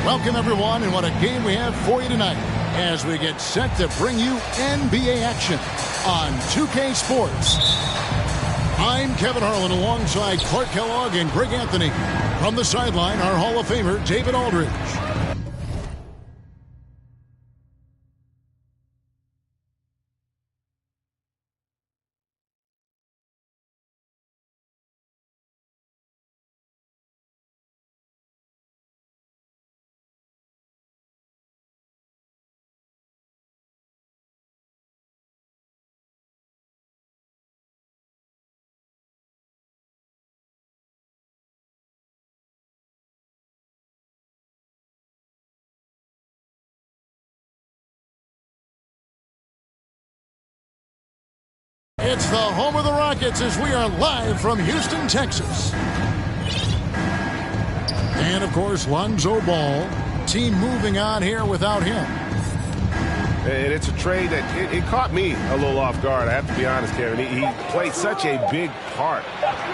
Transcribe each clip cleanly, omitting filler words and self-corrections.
Welcome, everyone, and what a game we have for you tonight as we get set to bring you NBA action on 2K Sports. I'm Kevin Harlan alongside Clark Kellogg and Greg Anthony. From the sideline, our Hall of Famer, David Aldridge. It's the home of the Rockets as we are live from Houston, Texas. And, of course, Lonzo Ball. Team moving on here without him. And it's a trade that it caught me a little off guard, I have to be honest, Kevin. He played such a big part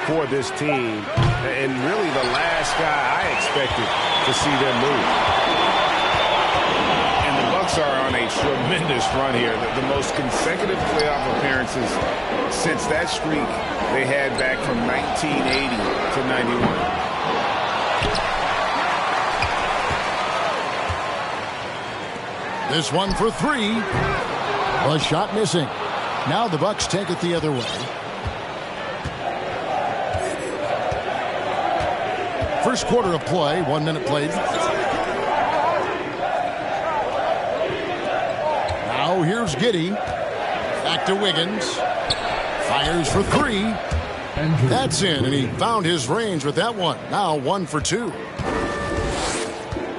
for this team. And really the last guy I expected to see them move. Are on a tremendous run here. The most consecutive playoff appearances since that streak they had back from 1980 to 91. This one for three. A shot missing. Now the Bucks take it the other way. First quarter of play, 1 minute played. Now here's Giddey. Back to Wiggins. Fires for three. That's in, and he found his range with that one. Now 1 for 2.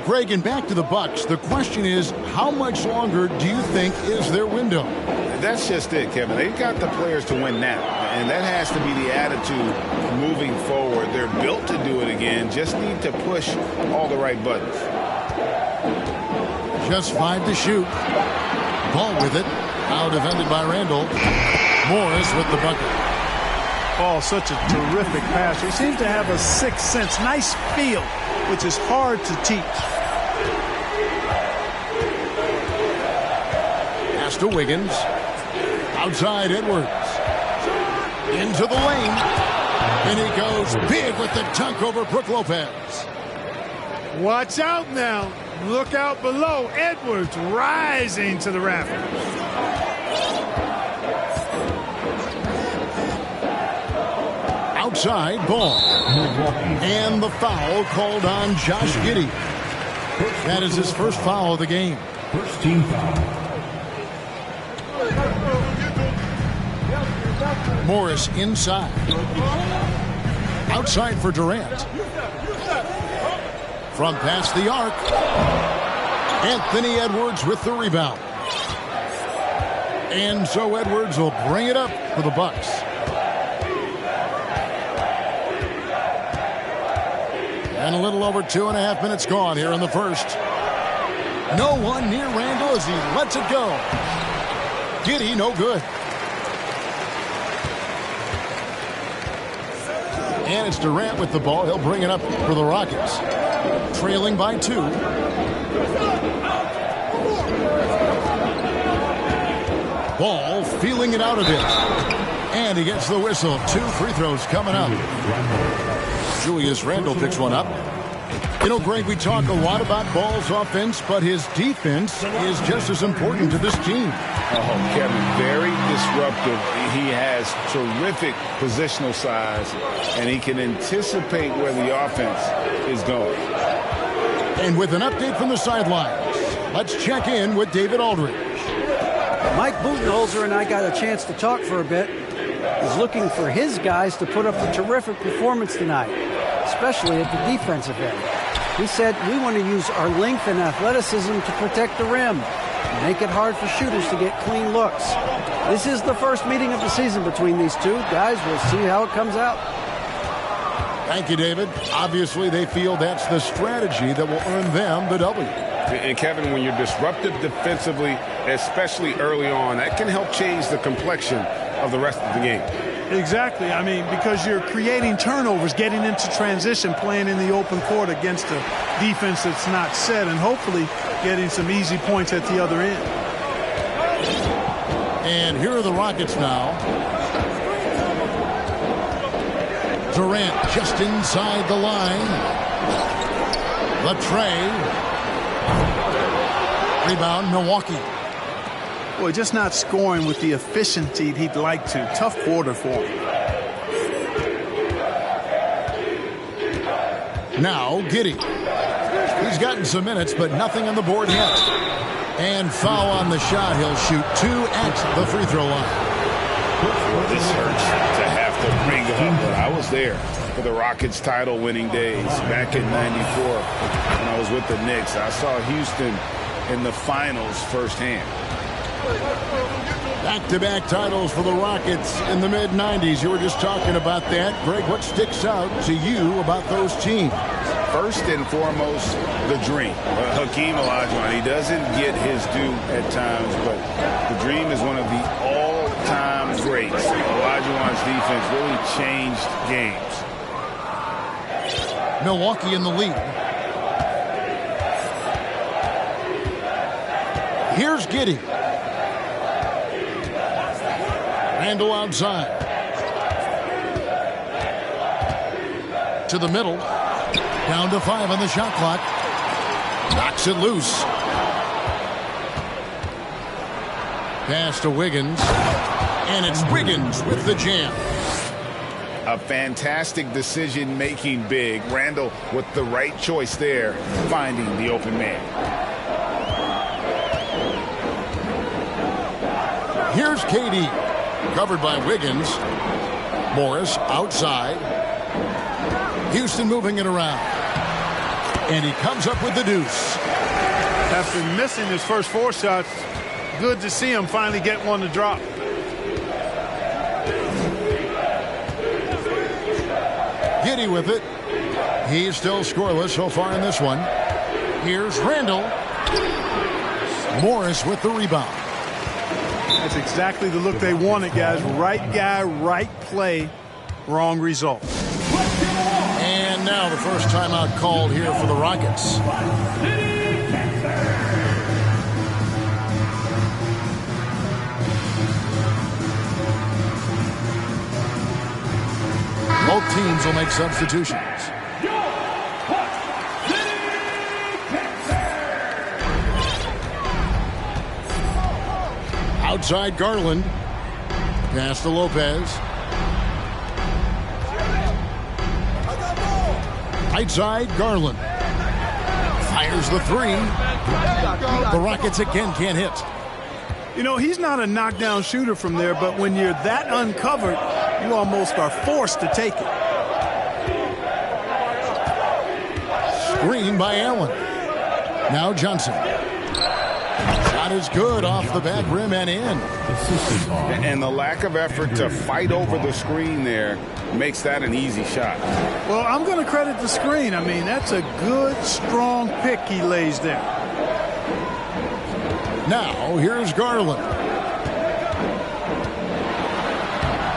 Greg, and back to the Bucks. The question is, how much longer do you think is their window? That's just it, Kevin. They've got the players to win now, and that has to be the attitude moving forward. They're built to do it again. Just need to push all the right buttons. Just 5 to shoot. Ball with it. Now defended by Randall. Morris with the bucket. Oh, such a terrific passer. He seems to have a sixth sense. Nice feel, which is hard to teach. Pass to Wiggins. Outside Edwards. Into the lane. And he goes big with the dunk over Brook Lopez. Watch out now. Look out below. Edwards rising to the rafters. Outside Ball. And the foul called on Josh Giddey. That is his first foul of the game. First team foul. Morris inside. Outside for Durant. From past the arc. Anthony Edwards with the rebound. And so Edwards will bring it up for the Bucks. And a little over 2.5 minutes gone here in the first. No one near Randall as he lets it go. Giddey, no good. And it's Durant with the ball. He'll bring it up for the Rockets. Trailing by 2. Ball feeling it out a bit. And he gets the whistle. 2 free throws coming up. Julius Randle picks one up. You know, Greg, we talk a lot about Ball's offense, but his defense is just as important to this team. Oh, Kevin, very disruptive. He has terrific positional size, and he can anticipate where the offense is going. And with an update from the sidelines, let's check in with David Aldridge. Mike Budenholzer and I got a chance to talk for a bit. He's looking for his guys to put up a terrific performance tonight, especially at the defensive end. He said, we want to use our length and athleticism to protect the rim, make it hard for shooters to get clean looks. This is the first meeting of the season between these two guys. We'll see how it comes out. Thank you, David. Obviously, they feel that's the strategy that will earn them the W. And, Kevin, when you're disruptive defensively, especially early on, that can help change the complexion of the rest of the game. Exactly. I mean, because you're creating turnovers, getting into transition, playing in the open court against a defense that's not set, and hopefully getting some easy points at the other end. And here are the Rockets now. Durant just inside the line. Latrey. Rebound, Milwaukee. Boy, just not scoring with the efficiency he'd like to. Tough quarter for him. Now, Giddey. He's gotten some minutes, but nothing on the board yet. And foul on the shot. He'll shoot 2 at the free throw line. This hurts to have to bring up, but I was there for the Rockets title-winning days back in '94 when I was with the Knicks. I saw Houston in the finals firsthand. Back-to-back titles for the Rockets in the mid-'90s. You were just talking about that. Greg, what sticks out to you about those teams? First and foremost, the dream. Hakeem Olajuwon, he doesn't get his due at times, but the dream is one of the all-time greats. Olajuwon's defense really changed games. Milwaukee in the lead. Here's Giddey. Randall outside. To the middle. Down to 5 on the shot clock. Knocks it loose. Pass to Wiggins. And it's Wiggins with the jam. A fantastic decision-making big. Randall with the right choice there, finding the open man. Here's KD. Covered by Wiggins. Morris outside. Houston moving it around. And he comes up with the deuce. After missing his first 4 shots, good to see him finally get one to drop. Giddey with it. He's still scoreless so far in this one. Here's Randall. Morris with the rebound. That's exactly the look they wanted, guys. Right guy, right play, wrong result. And now the first timeout called here for the Rockets. Both teams will make substitutions. Outside Garland. Pass to Lopez. Right side Garland. Fires the 3. The Rockets again can't hit. You know, he's not a knockdown shooter from there, but when you're that uncovered, you almost are forced to take it. Screen by Allen. Now Johnson. Shot is good off the back rim and in. And the lack of effort to fight over the screen there makes that an easy shot. Well, I'm going to credit the screen. I mean, that's a good, strong pick he lays there. Now, here's Garland.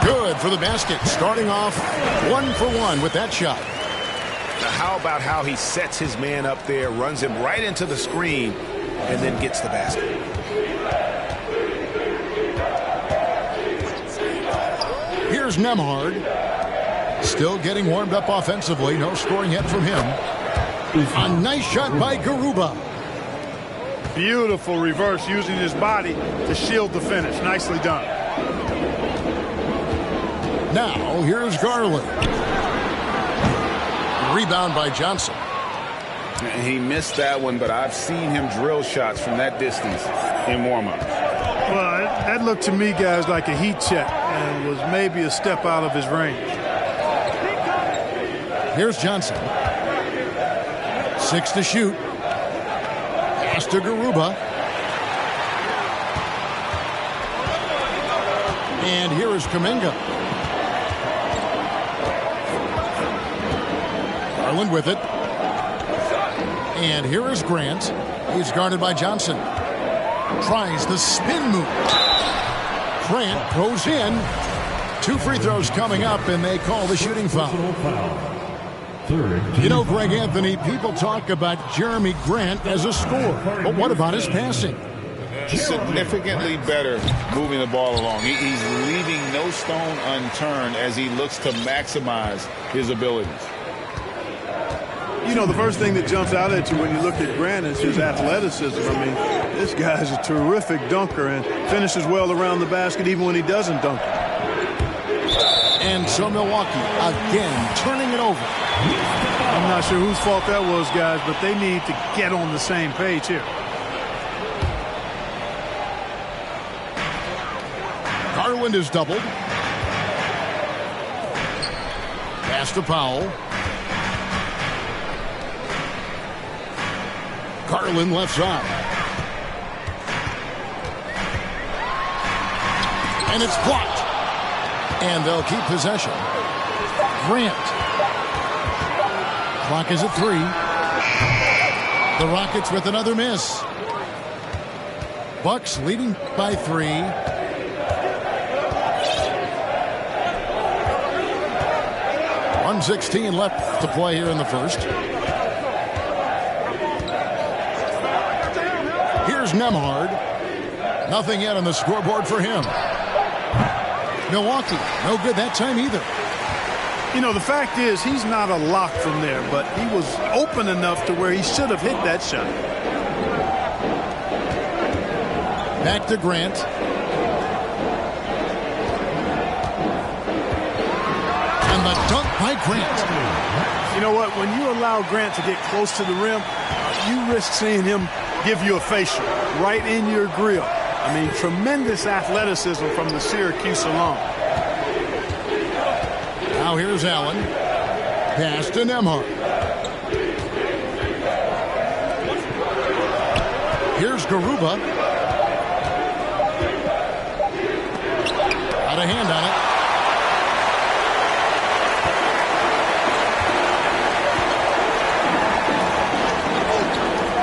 Good for the basket. Starting off 1 for 1 with that shot. Now, how about how he sets his man up there, runs him right into the screen, and then gets the basket. Here's Nembhard. Still getting warmed up offensively. No scoring yet from him. A nice shot by Garuba. Beautiful reverse, using his body to shield the finish. Nicely done. Now, here's Garland. Rebound by Johnson. He missed that one, but I've seen him drill shots from that distance in warm-up. Well, that looked to me, guys, like a heat check and was maybe a step out of his range. Here's Johnson. 6 to shoot. Pass to Garuba. And here is Kuminga. Garland with it. And here is Grant. He's guarded by Johnson. Tries the spin move. Grant goes in. 2 free throws coming up, and they call the shooting foul. You know, Greg Anthony, people talk about Jeremy Grant as a scorer, but what about his passing? Significantly better moving the ball along. He's leaving no stone unturned as he looks to maximize his abilities. You know, the first thing that jumps out at you when you look at Grant is his athleticism. I mean, this guy's a terrific dunker and finishes well around the basket even when he doesn't dunk. And so Milwaukee again turning it over. I'm not sure whose fault that was, guys, but they need to get on the same page here. Garland is doubled. Pass to Powell. Garland left side. And it's blocked. And they'll keep possession. Grant. Clock is at 3. The Rockets with another miss. Bucks leading by 3. .116 left to play here in the first. Here's Nembhard. Nothing yet on the scoreboard for him. Milwaukee, no good that time either. You know, the fact is he's not a lock from there, but he was open enough to where he should have hit that shot. Back to Grant. And the dunk by Grant. You know what? When you allow Grant to get close to the rim, you risk seeing him give you a facial right in your grill. I mean, tremendous athleticism from the Syracuse alum. Now here's Allen. Pass to Nembhard. Here's Garuba. Got a hand on it.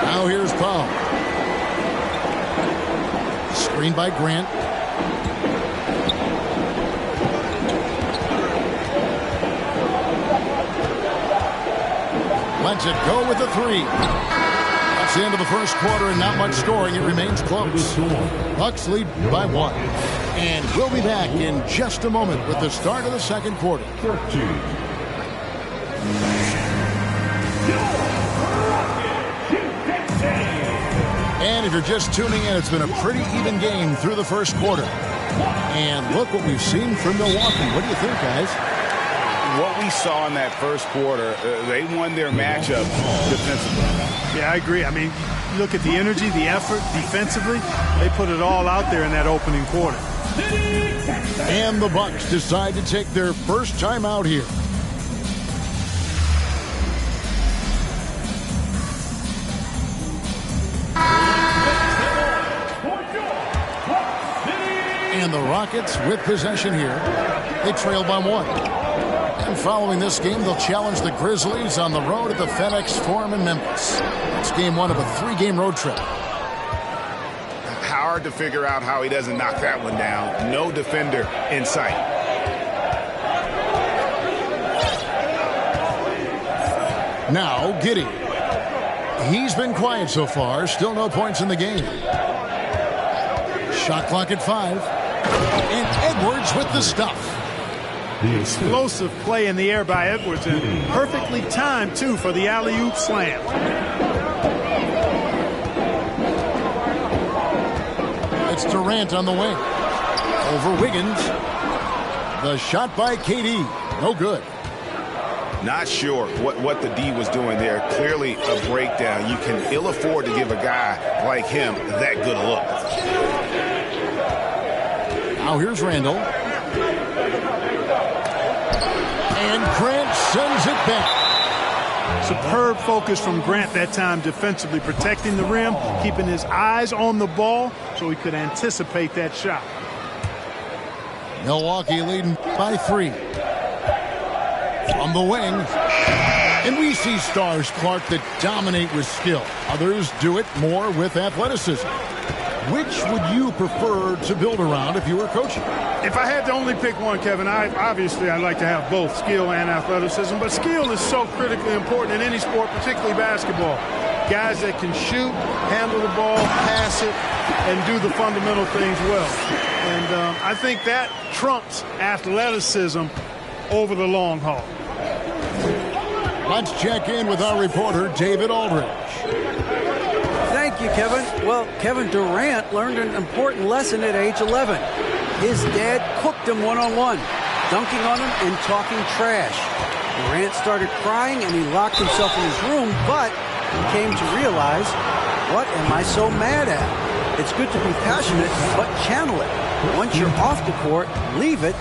Now here's Powell. Screen by Grant. Lets it go with the 3. That's the end of the first quarter and not much scoring. It remains close. Bucks lead by 1. And we'll be back in just a moment with the start of the second quarter. And if you're just tuning in, it's been a pretty even game through the first quarter. And look what we've seen from Milwaukee. What do you think, guys? What we saw in that first quarter, they won their matchup defensively. Yeah, I agree. I mean, look at the energy, the effort defensively. They put it all out there in that opening quarter. And the Bucks decide to take their first time out here. And the Rockets with possession here. They trail by 1. And following this game, they'll challenge the Grizzlies on the road at the FedEx Forum in Memphis. It's game 1 of a 3-game road trip. Hard to figure out how he doesn't knock that one down. No defender in sight. Now, Giddey. He's been quiet so far. Still no points in the game. Shot clock at 5. And Edwards with the stuff. The explosive play in the air by Edwards, and perfectly timed, too, for the alley-oop slam. It's Durant on the wing. Over Wiggins. The shot by KD. No good. Not sure what the D was doing there. Clearly a breakdown. You can ill afford to give a guy like him that good a look. Now here's Randall. And Grant sends it back. Superb focus from Grant that time defensively, protecting the rim, keeping his eyes on the ball so he could anticipate that shot. Milwaukee leading by 3. From the wing. And we see stars, Clark, that dominate with skill. Others do it more with athleticism. Which would you prefer to build around if you were coaching? If I had to only pick one, Kevin, I'd like to have both skill and athleticism. But skill is so critically important in any sport, particularly basketball. Guys that can shoot, handle the ball, pass it, and do the fundamental things well. And I think that trumps athleticism over the long haul. Let's check in with our reporter, David Aldridge. Thank you, Kevin. Well, Kevin Durant learned an important lesson at age 11. His dad cooked him one-on-one, dunking on him and talking trash. Durant started crying and he locked himself in his room, but he came to realize, what am I so mad at? It's good to be passionate, but channel it. Once you're off the court, leave it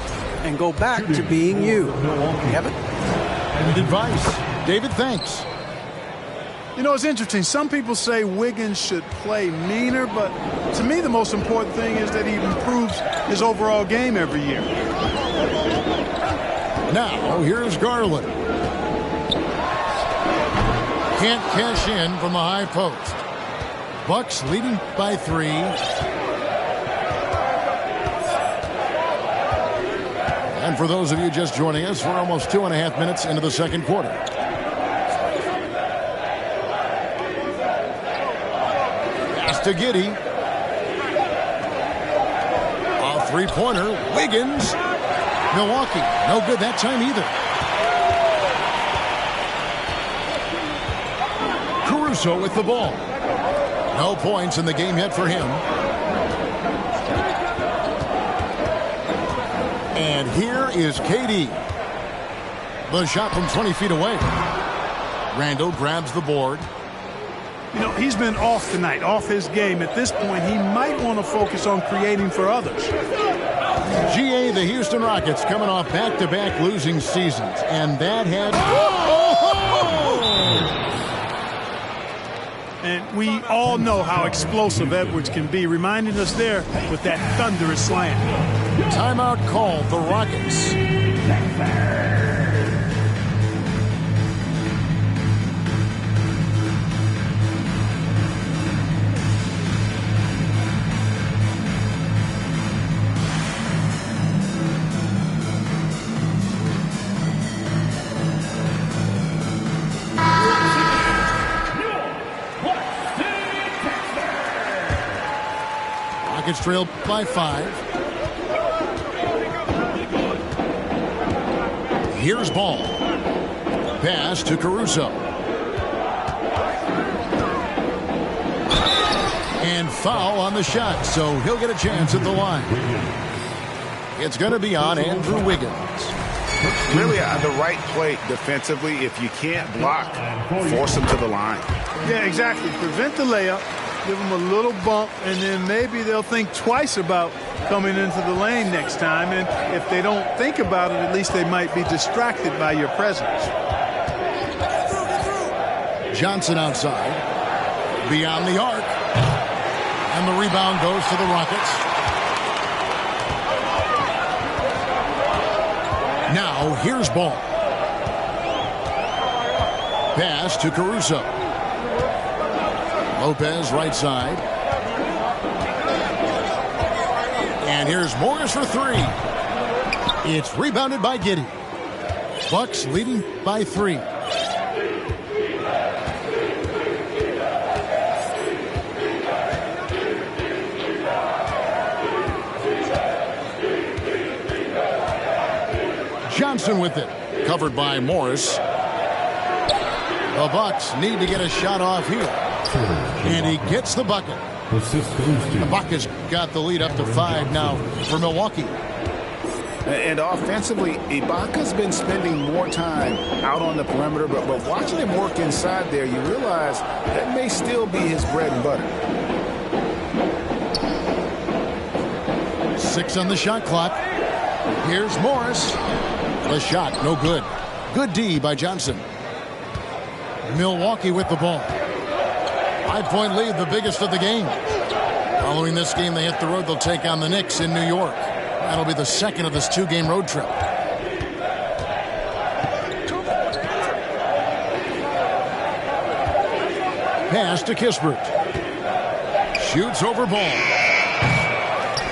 and go back to being you. Kevin? Good advice. David, thanks. You know, it's interesting. Some people say Wiggins should play meaner, but to me the most important thing is that he improves his overall game every year. Now, here's Garland. Can't cash in from the high post. Bucks leading by 3. And for those of you just joining us, we're almost 2.5 minutes into the second quarter. Pass to Giddey. A three-pointer. Wiggins. Milwaukee. No good that time either. Caruso with the ball. No points in the game yet for him. And here is KD. The shot from 20 feet away. Randall grabs the board. You know, he's been off tonight, off his game. At this point, he might want to focus on creating for others. GA, the Houston Rockets, coming off back-to-back losing seasons. And that had... And we all know how explosive Edwards can be, reminding us there with that thunderous slam. Timeout called, the Rockets. Rockets trailed by 5. Here's ball. Pass to Caruso. And foul on the shot, so he'll get a chance at the line. It's going to be on Andrew Wiggins. Really the right play defensively. If you can't block, force him to the line. Yeah, exactly. Prevent the layup, give them a little bump, and then maybe they'll think twice about coming into the lane next time. And if they don't think about it, at least they might be distracted by your presence. Johnson outside. Beyond the arc. And the rebound goes to the Rockets. Now, here's ball. Pass to Caruso. Lopez right side. And here's Morris for 3. It's rebounded by Giddey. Bucks leading by 3. Johnson with it. Covered by Morris. The Bucks need to get a shot off here. And he gets the bucket. The Bucks got the lead up to 5 now for Milwaukee. And offensively, Ibaka's been spending more time out on the perimeter, but watching him work inside there, you realize that may still be his bread and butter. 6 on the shot clock. Here's Morris. The shot, no good. Good D by Johnson. Milwaukee with the ball. 5-point lead, the biggest of the game. Following this game, they hit the road. They'll take on the Knicks in New York. That'll be the second of this 2-game road trip. Pass to Kispert. Shoots over ball.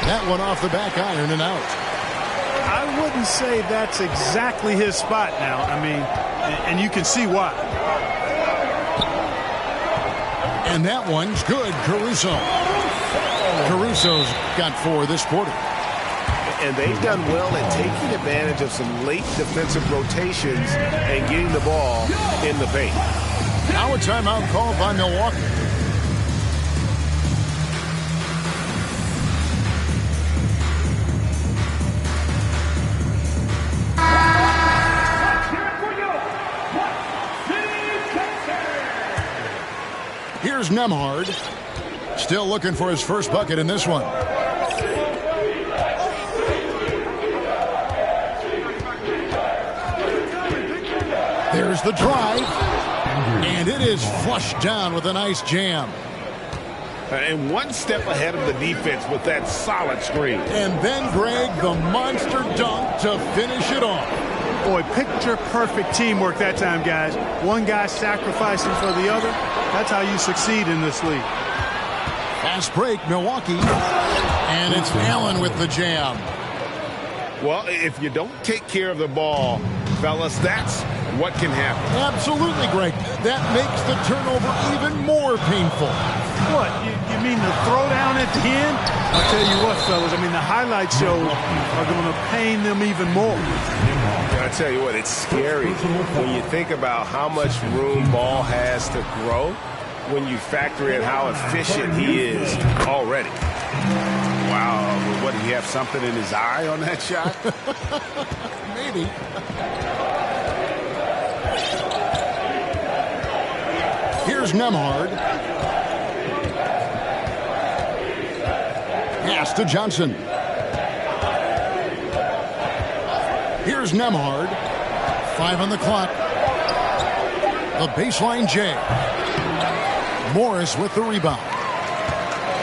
That one off the back iron and out. I wouldn't say that's exactly his spot now. I mean, and you can see why. And that one's good, Caruso. Caruso's got 4 this quarter. And they've done well at taking advantage of some late defensive rotations and getting the ball in the paint. Now a timeout called by Milwaukee. Here's Nembhard. Still looking for his first bucket in this one. There's the drive. And it is flushed down with a nice jam. And one step ahead of the defense with that solid screen. And then, Greg, the monster dunk to finish it off. Boy, picture-perfect teamwork that time, guys. One guy sacrificing for the other. That's how you succeed in this league. Fast break, Milwaukee. And it's Allen with the jam. Well, if you don't take care of the ball, fellas, that's what can happen. Absolutely, Greg. That makes the turnover even more painful. What? You mean the throwdown at the end? I'll tell you what, fellas. I mean, the highlight shows are going to pain them even more. I tell you what, it's scary when you think about how much room ball has to grow when you factor in how efficient he is already. Wow, what, did he have something in his eye on that shot? Maybe. Here's Nembhard. Pass to Johnson. Here's Nembhard. 5 on the clock. The baseline J. Morris with the rebound.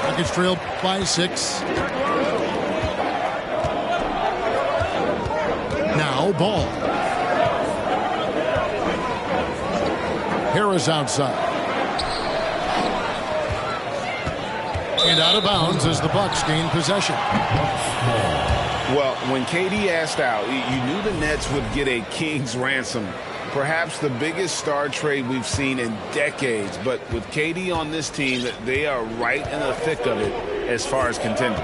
Rockets trail by 6. Now Ball. Harris outside. And out of bounds as the Bucks gain possession. Well, when KD asked out, you knew the Nets would get a king's ransom. Perhaps the biggest star trade we've seen in decades. But with KD on this team, they are right in the thick of it as far as contending.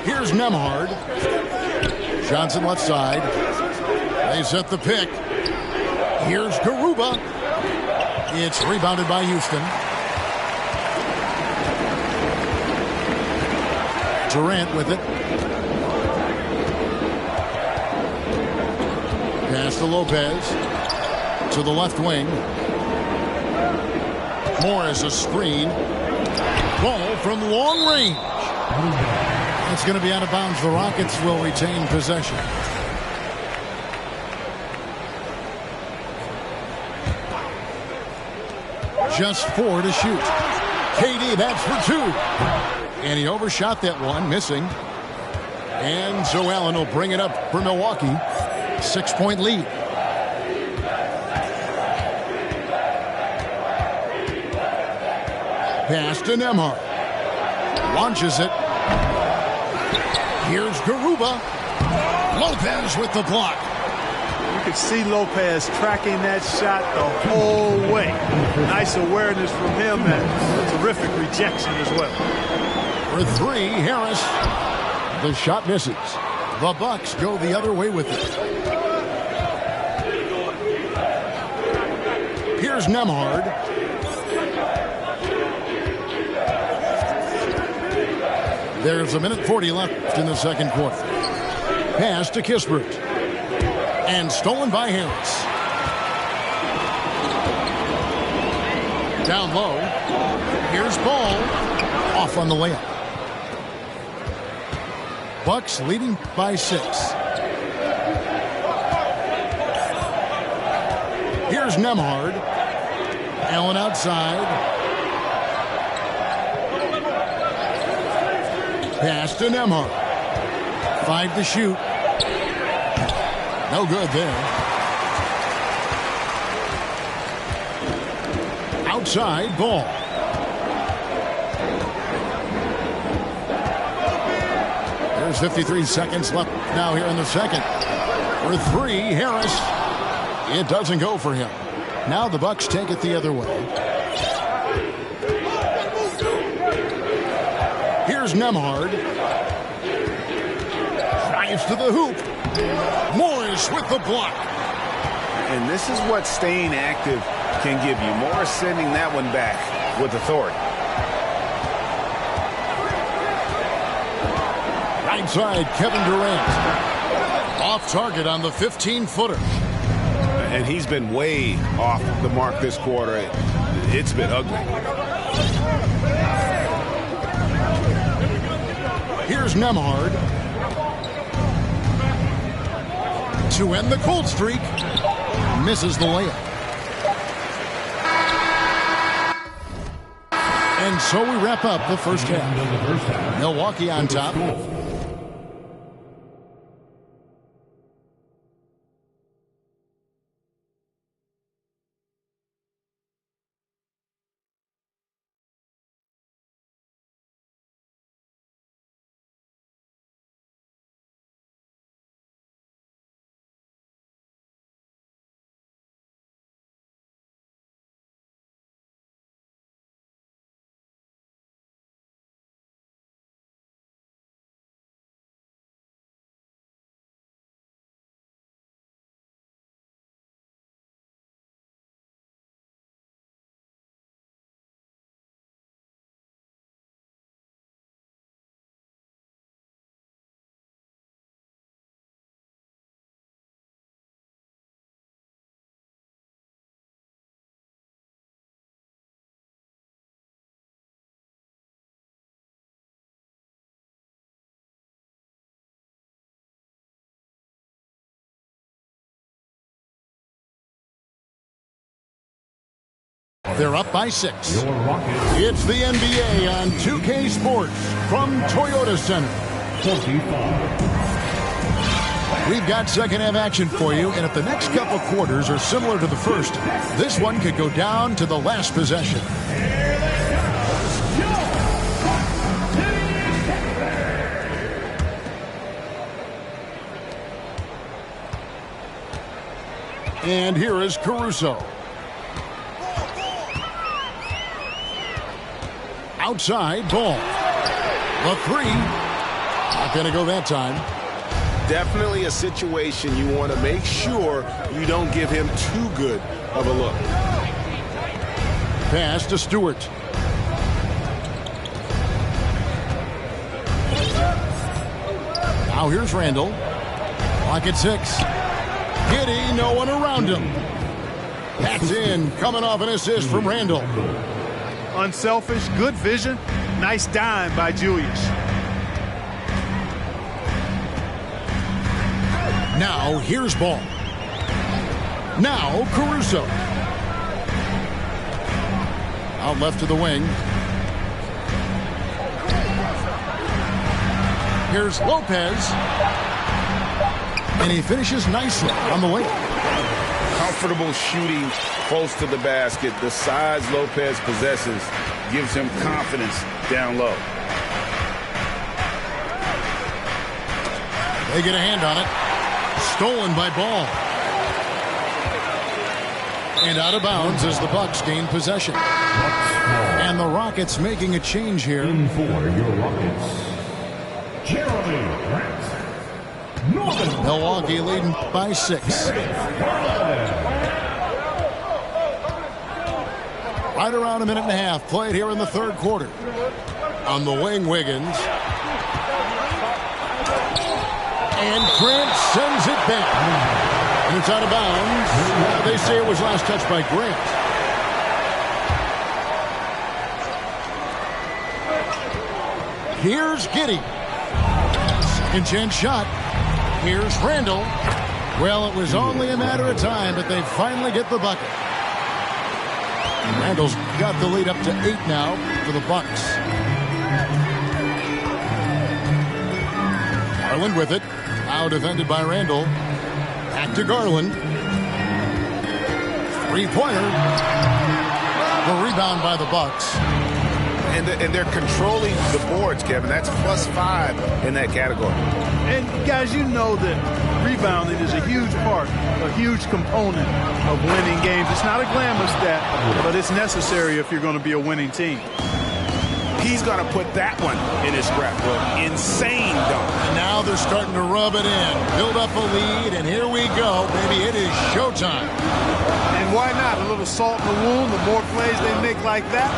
Here's Nembhard. Johnson left side. They set the pick. Here's Garuba. It's rebounded by Houston. Durant with it. Pass to Lopez. To the left wing. Morris a screen. Ball from long range. It's going to be out of bounds. The Rockets will retain possession. Just 4 to shoot. KD, that's for 2. And he overshot that one, missing. And so Allen will bring it up for Milwaukee. 6-point lead. Pass to Nembhard. Launches it. Here's Garuba. Lopez with the block. You could see Lopez tracking that shot the whole way. Nice awareness from him and terrific rejection as well. For 3, Harris. The shot misses. The Bucks go the other way with it. Here's Nembhard. There's 1:40 left in the second quarter. Pass to Kispert. And stolen by Harris. Down low. Here's Ball. Off on the layup. Bucks leading by 6. Here's Nembhard. Allen outside. Pass to Nembhard. 5 to shoot. No good there. Outside ball. There's 53 seconds left now here in the second. For three, Harris. It doesn't go for him. Now the Bucks take it the other way. Here's Nemhard. Drives to the hoop. Morris with the block. And this is what staying active can give you. Morris sending that one back with authority. Right side, Kevin Durant. Off target on the 15-footer. And he's been way off the mark this quarter. It's been ugly. Here's Nemhard. To end the cold streak. Misses the layup. And so we wrap up the first half. Milwaukee on top. They're up by 6. It's the NBA on 2K Sports from Toyota Center. 25. We've got second half action for you, and if the next couple quarters are similar to the first, this one could go down to the last possession. And here is Caruso. Outside ball. The three. Not going to go that time. Definitely a situation you want to make sure you don't give him too good of a look. Pass to Stewart. Now here's Randall. Clock at 6. Giddy, no one around him. That's in, coming off an assist from Randall. Unselfish, good vision. Nice dime by Julius. Now here's ball. Now Caruso. Out left to the wing. Here's Lopez. And he finishes nicely on the wing. Comfortable shooting close to the basket. The size Lopez possesses gives him confidence down low. They get a hand on it. Stolen by Ball. And out of bounds as the Bucks gain possession. And the Rockets making a change here. In for your Rockets, Jeremy Grant. Milwaukee leading by 6. Right around a minute and a half played here in the third quarter. On the wing, Wiggins. And Grant sends it back. And it's out of bounds. They say it was last touched by Grant. Here's Giddy. Second chance shot. Here's Randall. Well, it was only a matter of time, but they finally get the bucket. Randall's got the lead up to 8 now for the Bucks. Garland with it. Now defended by Randall. Back to Garland. Three-pointer. The rebound by the Bucks. And they're controlling the boards, Kevin. That's +5 in that category. And guys, you know that rebounding is a huge part, a huge component of winning games. It's not a glamour stat, but it's necessary if you're going to be a winning team. He's going to put that one in his scrapbook. Insane dunk. And now they're starting to rub it in. Build up a lead, and here we go. Baby, it is showtime. And why not? A little salt in the wound. The more plays they make like that,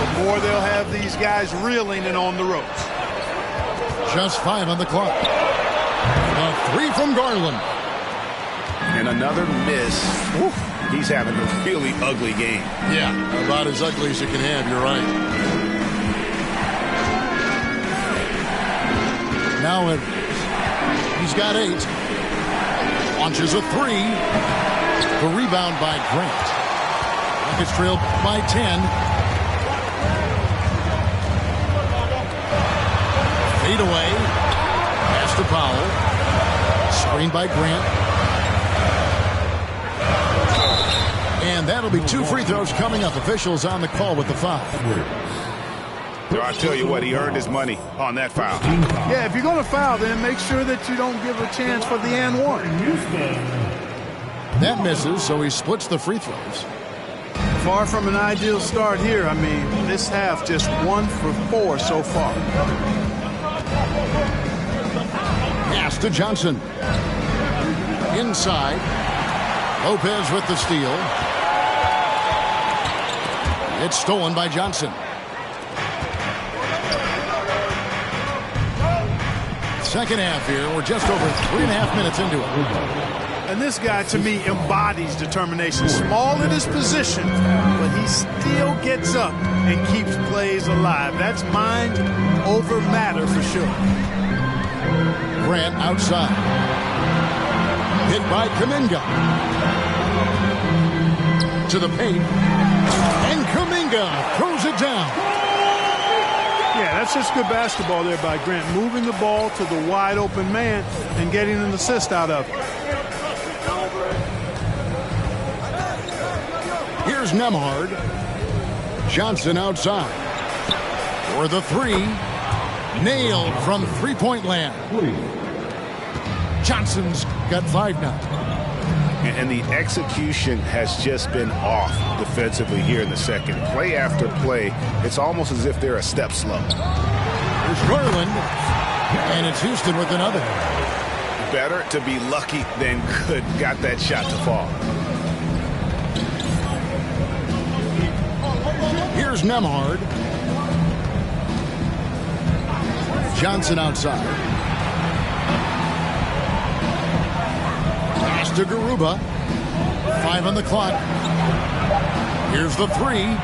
the more they'll have these guys reeling and on the ropes. Just 5 on the clock. A 3 from Garland. And another miss. Woo. He's having a really ugly game. Yeah, about as ugly as you can have. You're right. Now he's got 8. Launches a 3. The rebound by Grant. Rockets trail by 10. Fade away. Pass to Powell. Screen by Grant. And that'll be 2 free throws coming up. Officials on the call with the foul. I tell you what, he earned his money on that foul. Yeah, if you're going to foul, then make sure that you don't give a chance for the and one. That misses, so he splits the free throws. Far from an ideal start here. I mean, this half just 1 for 4 so far. Pass to Johnson. Inside. Lopez with the steal. It's stolen by Johnson. Second half here. We're just over 3.5 minutes into it. And this guy, to me, embodies determination. Small in his position, but he still gets up and keeps plays alive. That's mind over matter for sure. Grant outside. Hit by Kuminga. To the paint. And Kuminga throws it down. Yeah, that's just good basketball there by Grant. Moving the ball to the wide open man and getting an assist out of it. Here's Nembhard. Johnson outside. For the 3. Nailed from three-point land. Johnson's got 5 now. And the execution has just been off defensively here in the second. Play after play, it's almost as if they're a step slow. There's Garland. And it's Houston with another. Better to be lucky than good. Got that shot to fall. Here's Nembhard. Johnson outside. Pass to Garuba. 5 on the clock. Here's the 3.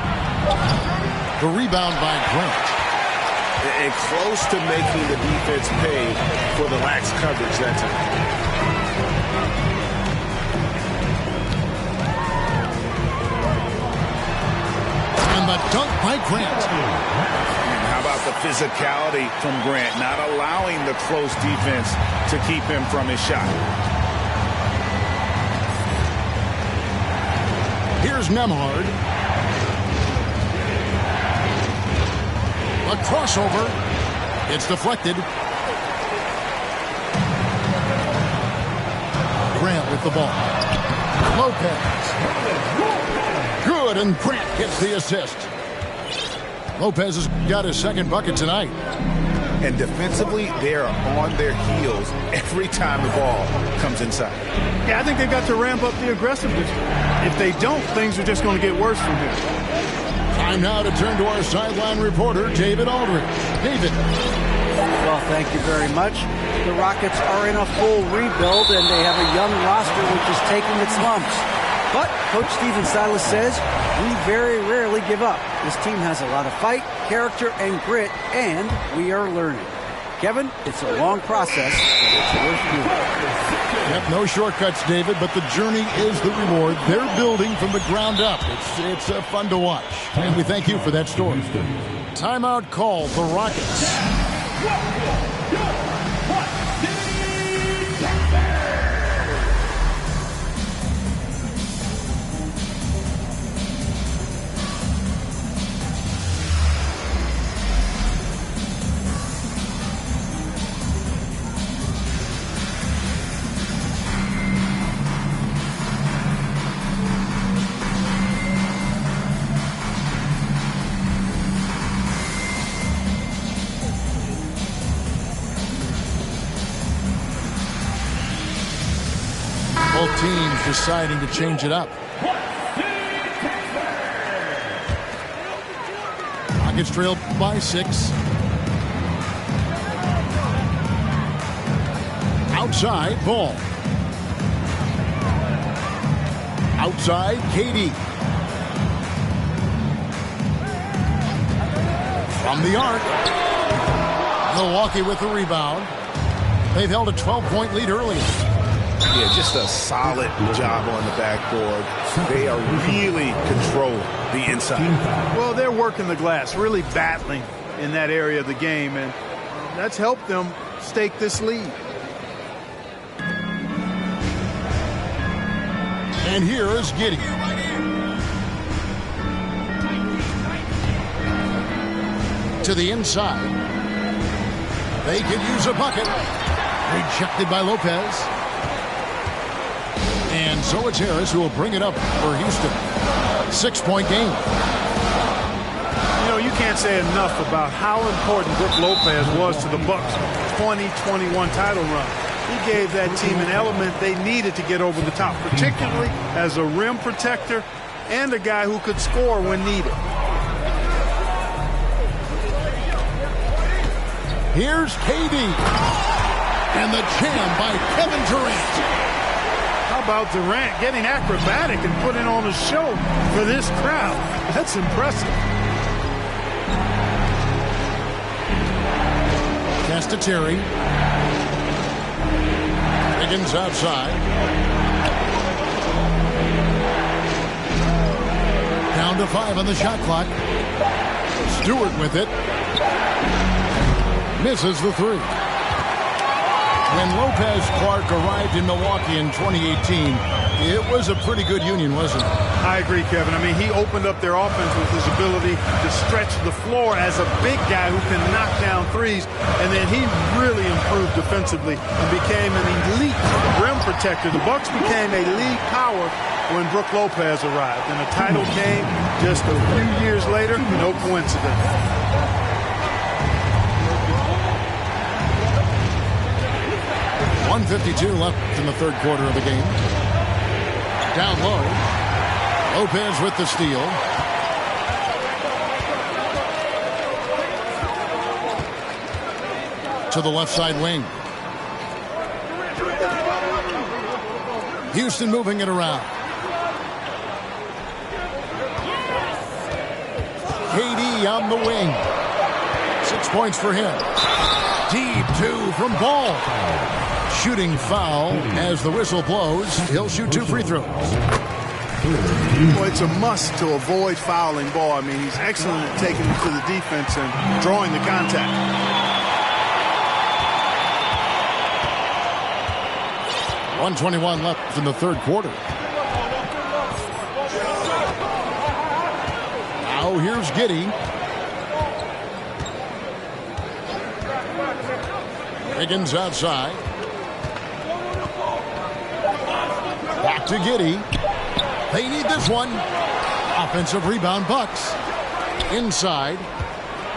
The rebound by Grant. And close to making the defense pay for the lax coverage that time. And the dunk by Grant. And how about the physicality from Grant, not allowing the close defense to keep him from his shot. Here's Nembhard. A crossover. It's deflected. Grant with the ball. Lopez. Good, and Grant gets the assist. Lopez has got his second bucket tonight. And defensively, they are on their heels every time the ball comes inside. Yeah, I think they got to ramp up the aggressiveness. If they don't, things are just going to get worse from here. Time now to turn to our sideline reporter, David Aldridge. David. Well, thank you very much. The Rockets are in a full rebuild, and they have a young roster which is taking its lumps. But Coach Stephen Silas says we very rarely give up. This team has a lot of fight, character, and grit, and we are learning. Kevin, it's a long process, but it's worth doing. Yep, no shortcuts, David, but the journey is the reward. They're building from the ground up. It's fun to watch, and we thank you for that story. Timeout call for Rockets. deciding to change it up. Rockets trail by 6. Outside, ball. Outside, KD. From the arc. Milwaukee with the rebound. They've held a 12-point lead early. Yeah, just a solid job on the backboard. They are really control the inside. Well, they're working the glass, really battling in that area of the game, and that's helped them stake this lead. And here is Giddey. To the inside. They could use a bucket. Rejected by Lopez. And so it's Harris who will bring it up for Houston. 6-point game. You know, you can't say enough about how important Brook Lopez was to the Bucks' 2021 title run. He gave that team an element they needed to get over the top, particularly as a rim protector and a guy who could score when needed. Here's KD. And the jam by Kevin Durant. How about Durant getting acrobatic and putting on a show for this crowd? That's impressive. Pass to Terry. Higgins outside. Down to 5 on the shot clock. Stewart with it. Misses the 3. When Lopez Clark arrived in Milwaukee in 2018, it was a pretty good union, wasn't it? I agree, Kevin. I mean, he opened up their offense with his ability to stretch the floor as a big guy who can knock down threes. And then he really improved defensively and became an elite rim protector. The Bucks became a league power when Brook Lopez arrived. And the title came just a few years later. No coincidence. 1:52 left in the third quarter of the game. Down low. Lopez with the steal. To the left side wing. Houston moving it around. KD on the wing. 6 points for him. Deep 2 from Ball. Shooting foul as the whistle blows. He'll shoot 2 free throws. Well, it's a must to avoid fouling Ball. I mean, he's excellent at taking it to the defense and drawing the contact. .121 left in the third quarter. Now here's Giddey. Higgins outside. Back to Giddey. They need this one. Offensive rebound, Bucks. Inside.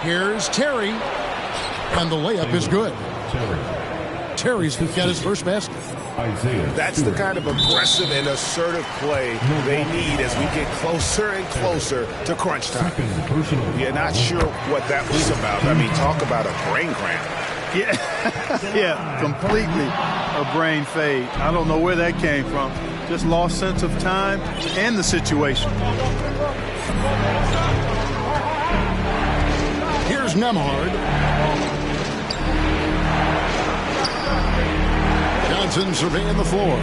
Here's Terry. And the layup is good. Terry's got his first basket. That's the kind of aggressive and assertive play they need as we get closer and closer to crunch time. You're not sure what that was about. I mean, talk about a brain cramp. Yeah, completely a brain fade. I don't know where that came from. Just lost sense of time and the situation. Here's Nembhard. Johnson surveying the floor.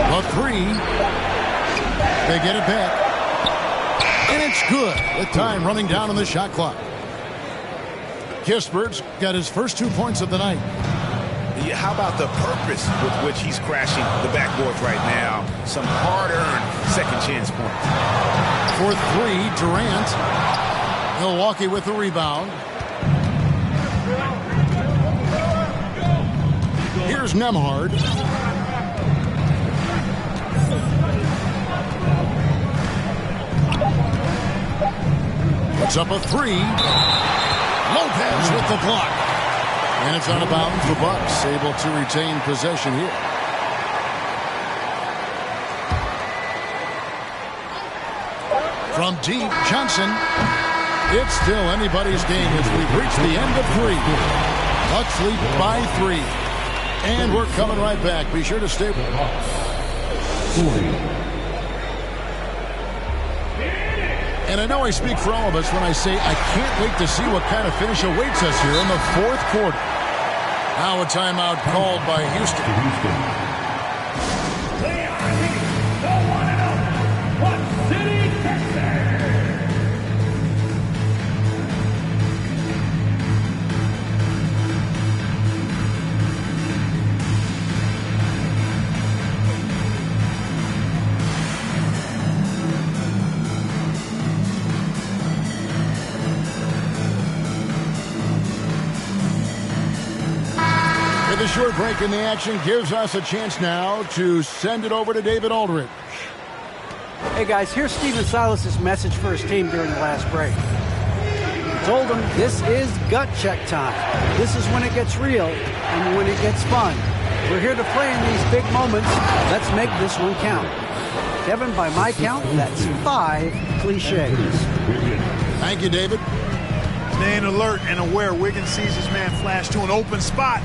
A 3. They get it back. And it's good with time running down on the shot clock. Kispert's got his first 2 points of the night. Yeah, how about the purpose with which he's crashing the backboards right now? Some hard-earned second chance points. For 3, Durant. Milwaukee with the rebound. Here's Nembhard. Puts up a 3. Lopez with the block. And it's out of bounds. The Bucks able to retain possession here. From deep, Johnson. It's still anybody's game as we've reached the end of 3. Bucks lead by 3. And we're coming right back. Be sure to stay with us. And I know I speak for all of us when I say I can't wait to see what kind of finish awaits us here in the 4th quarter. Now a timeout called by Houston. The short break in the action gives us a chance now to send it over to David Aldridge. Hey guys, here's Stephen Silas's message for his team during the last break. He told them this is gut check time. This is when it gets real and when it gets fun. We're here to play in these big moments. Let's make this one count. Kevin, by my count, that's 5 cliches. Thank you, David. Staying alert and aware. Wiggins sees his man flash to an open spot.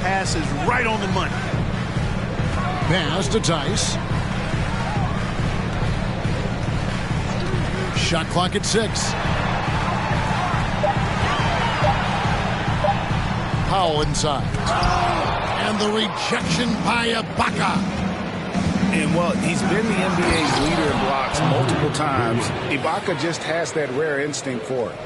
Pass is right on the money. Pass to Tice. Shot clock at 6. Powell inside. And the rejection by Ibaka. And, well, he's been the NBA's leader in blocks multiple times. Ibaka just has that rare instinct for it.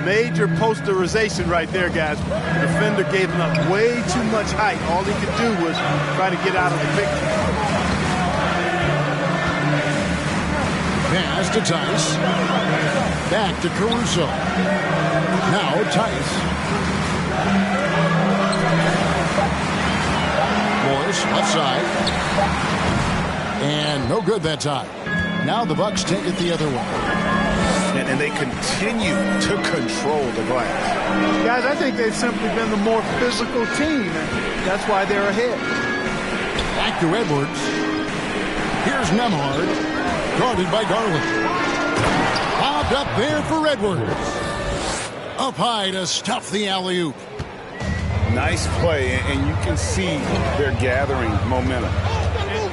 Major posterization right there, guys. The defender gave him up way too much height. All he could do was try to get out of the picture. Pass to Tice. Back to Caruso. Now Tice. Morris left side. And no good that time. Now the Bucks take it the other way. And they continue to control the glass. Guys, I think they've simply been the more physical team, and that's why they're ahead. Back to Edwards. Here's Nembhard, guarded by Garland. Bobbed up there for Edwards. Up high to stuff the alley-oop. Nice play, and you can see they're gathering momentum.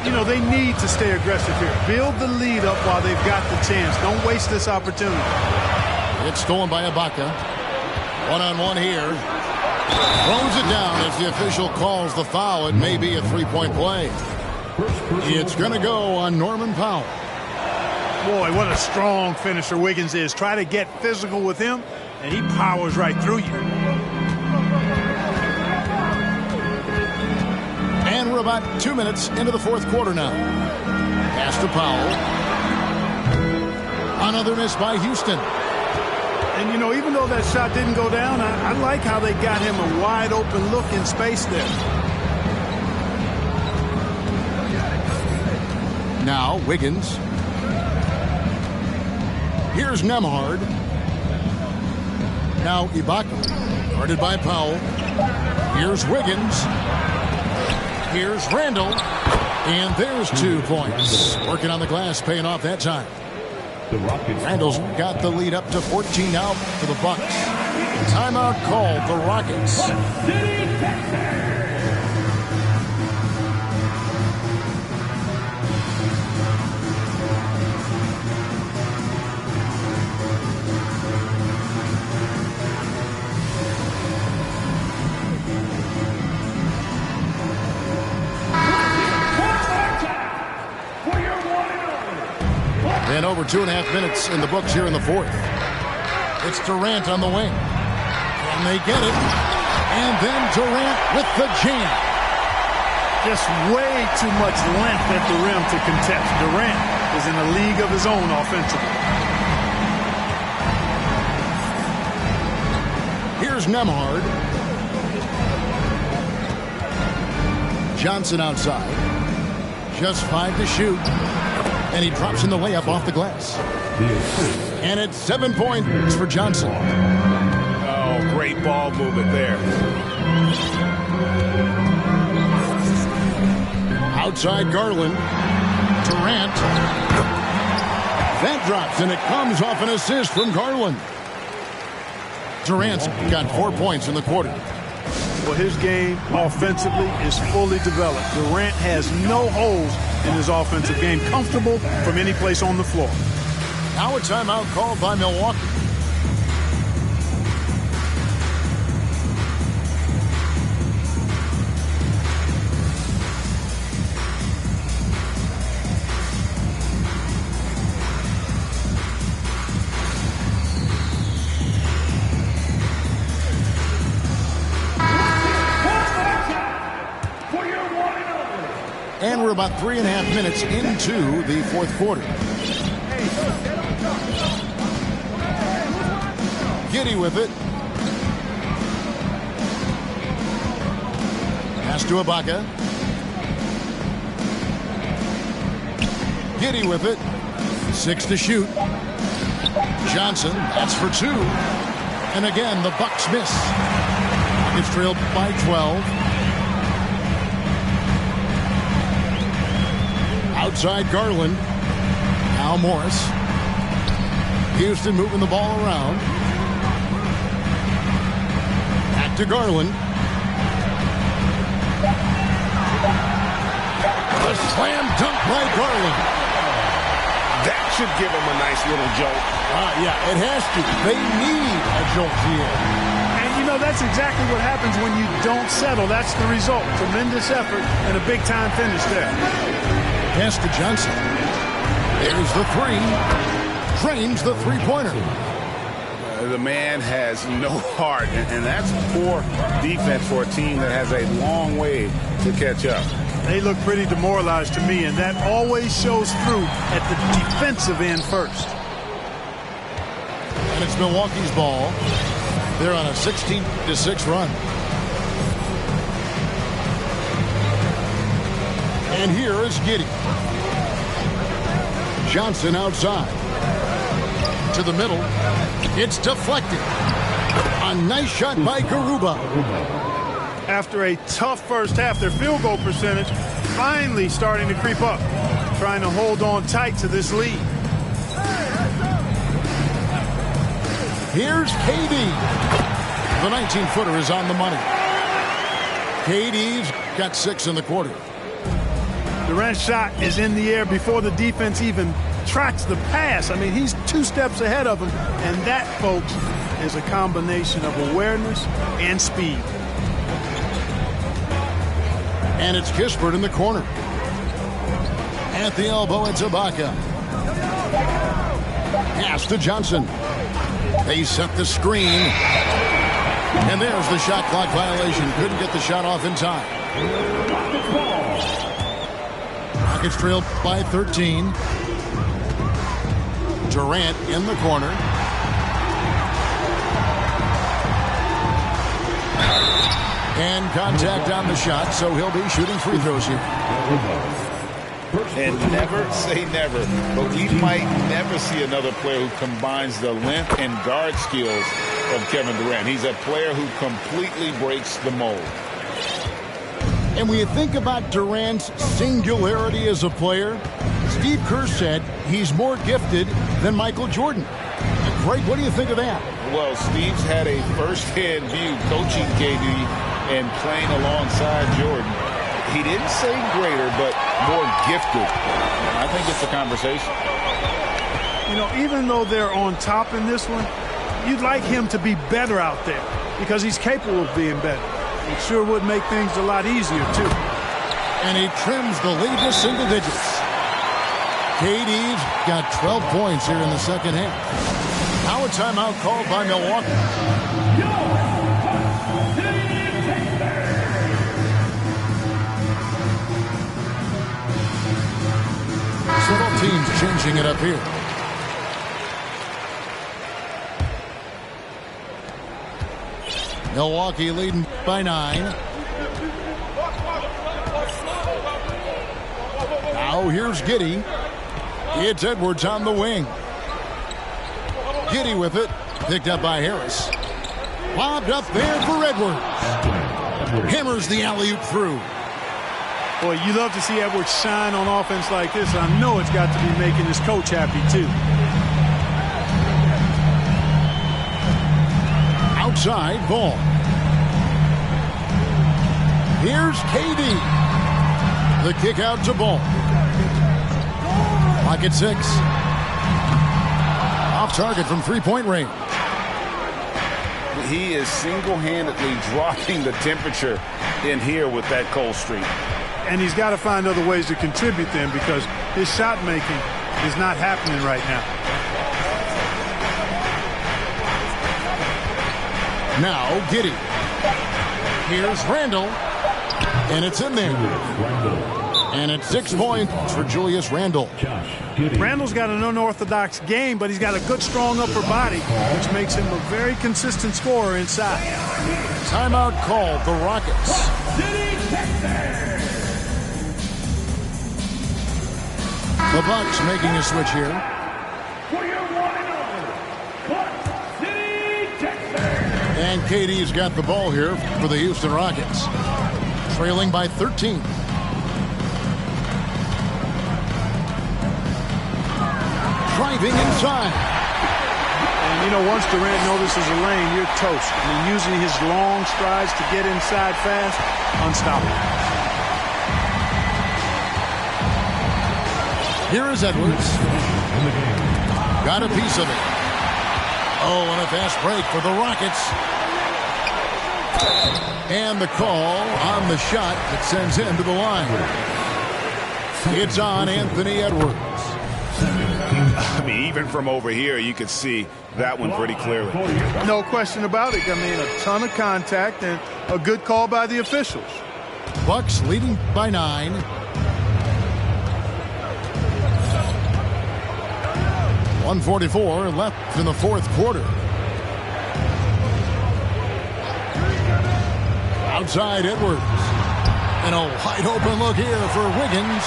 You know, they need to stay aggressive here. Build the lead up while they've got the chance. Don't waste this opportunity. It's stolen by Ibaka. One-on-one here. Throws it down as the official calls the foul. It may be a three-point play. It's going to go on Norman Powell. Boy, what a strong finisher Wiggins is. Try to get physical with him, and he powers right through you. And we're about 2 minutes into the 4th quarter now. Pass to Powell. Another miss by Houston. And, you know, even though that shot didn't go down, I like how they got him a wide open look in space there. Now Wiggins. Here's Nembhard. Now Ibaka. Guarded by Powell. Here's Wiggins. Here's Randall. And there's 2 points. Working on the glass, paying off that time. Randall's got the lead up to 14 now for the Bucks. Timeout called the Rockets. And over 2.5 minutes in the books here in the 4th. It's Durant on the wing. Can they get it? And then Durant with the jam. Just way too much length at the rim to contest. Durant is in a league of his own offensively. Here's Nembhard. Johnson outside. Just 5 to shoot. And he drops in the layup off the glass. And it's 7 points for Johnson. Oh, great ball movement there. Outside Garland. Durant. That drops, and it comes off an assist from Garland. Durant's got 4 points in the quarter. Well, his game offensively is fully developed. Durant has no holes in his offensive game. Comfortable from any place on the floor. Now a timeout called by Milwaukee. And we're about 3.5 minutes into the fourth quarter. Giddey with it. Pass to Ibaka. Giddey with it. 6 to shoot. Johnson, that's for 2. And again, the Bucks miss. It's trailed by 12. Outside Garland. Now Morris. Houston moving the ball around. Back to Garland. A slam dunk by Garland. That should give him a nice little jolt. Yeah, it has to. They need a jolt here. And, you know, that's exactly what happens when you don't settle. That's the result. Tremendous effort and a big-time finish there. Pass to Johnson. There's the 3. Drains the three-pointer. The man has no heart, and that's poor defense for a team that has a long way to catch up. They look pretty demoralized to me, and that always shows through at the defensive end first. And it's Milwaukee's ball. They're on a 16-6 run. And here is Giddey. Johnson outside. To the middle. It's deflected. A nice shot by Garuba. After a tough first half, their field goal percentage finally starting to creep up. Trying to hold on tight to this lead. Here's KD. The 19-footer is on the money. KD's got 6 in the quarter. Durant's shot is in the air before the defense even tracks the pass. I mean, he's 2 steps ahead of him, and that, folks, is a combination of awareness and speed. And it's Kispert in the corner. At the elbow, it's Ibaka. Pass to Johnson. They set the screen. And there's the shot clock violation. Couldn't get the shot off in time. Rockets trailed by 13. Durant in the corner. And contact on the shot, so he'll be shooting free throws here. And never say never, but we might never see another player who combines the length and guard skills of Kevin Durant. He's a player who completely breaks the mold. And when you think about Durant's singularity as a player, Steve Kerr said he's more gifted than Michael Jordan. Greg, what do you think of that? Well, Steve's had a first-hand view coaching KD and playing alongside Jordan. He didn't say greater, but more gifted. I think it's a conversation. You know, even though they're on top in this one, you'd like him to be better out there because he's capable of being better. It sure would make things a lot easier, too. And he trims the lead to single digits. KD's got 12 points here in the second half. Now a timeout called by Milwaukee. Several teams changing it up here. Milwaukee leading by 9. Now here's Giddey. It's Edwards on the wing. Giddey with it. Picked up by Harris. Lobbed up there for Edwards. Hammers the alley-oop through. Boy, you love to see Edwards shine on offense like this. I know it's got to be making his coach happy, too. Outside ball. Here's KD. The kick out to Ball. Clock at 6. Off target from three-point range. He is single-handedly dropping the temperature in here with that cold streak. And he's got to find other ways to contribute then, because his shot making is not happening right now. Now Giddey. Here's Randle. And it's in there. And it's 6 points for Julius Randle. Randle's got an unorthodox game, but he's got a good, strong upper body, which makes him a very consistent scorer inside. Timeout called, the Rockets. The Bucks making a switch here. And KD's got the ball here for the Houston Rockets. Trailing by 13. Driving inside. And, you know, once Durant notices a lane, you're toast. I mean, using his long strides to get inside fast, unstoppable. Here is Edwards. Got a piece of it. Oh, and a fast break for the Rockets. And the call on the shot that sends him to the line. It's on Anthony Edwards. I mean, even from over here, you could see that one pretty clearly. No question about it. I mean, a ton of contact and a good call by the officials. Bucks leading by 9. .144 left in the fourth quarter. Outside Edwards. And a wide open look here for Wiggins.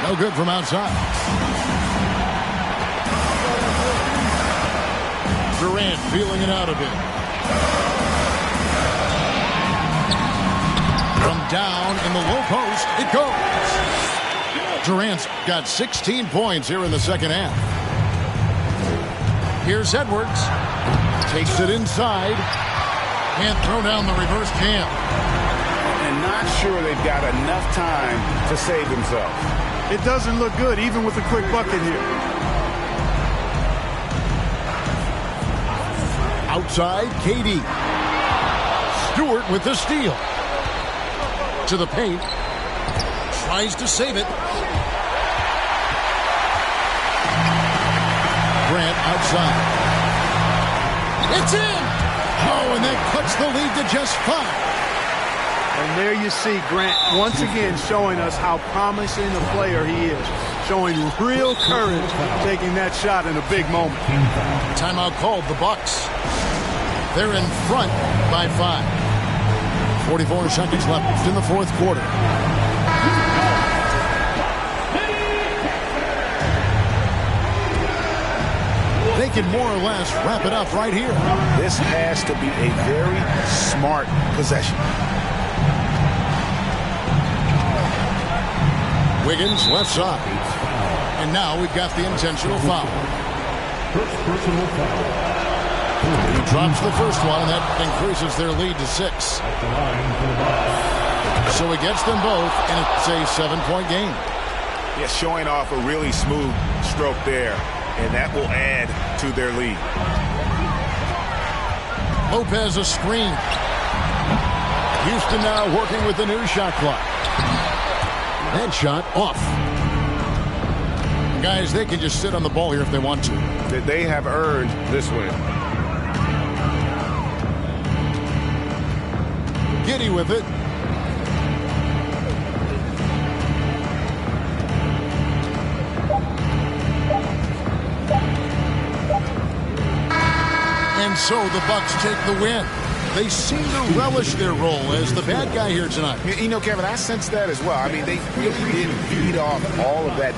No good from outside. Durant feeling it out a bit. From down in the low post, it goes. Durant's got 16 points here in the second half. Here's Edwards. Takes it inside. Can't throw down the reverse jam. And not sure they've got enough time to save themselves. It doesn't look good, even with a quick bucket here. Outside, KD. Stewart with the steal. To the paint. Tries to save it. Grant outside. It's in! Oh, and that cuts the lead to just 5. And there you see Grant once again showing us how promising a player he is. Showing real courage taking that shot in a big moment. Timeout called, the Bucks. They're in front by 5. 44 seconds left in the fourth quarter. They can more or less wrap it up right here. This has to be a very smart possession. Wiggins left side. And now we've got the intentional foul. Personal foul. He drops the first one, and that increases their lead to 6. So he gets them both, and it's a 7-point game. Yeah, showing off a really smooth stroke there, and that will add to their lead. Lopez a screen. Houston now working with the new shot clock. That shot off. Guys, they can just sit on the ball here if they want to. They have earned this win. Giddey with it. And so the Bucks take the win. They seem to relish their role as the bad guy here tonight. You know, Kevin, I sense that as well. I mean, they really did beat off all of that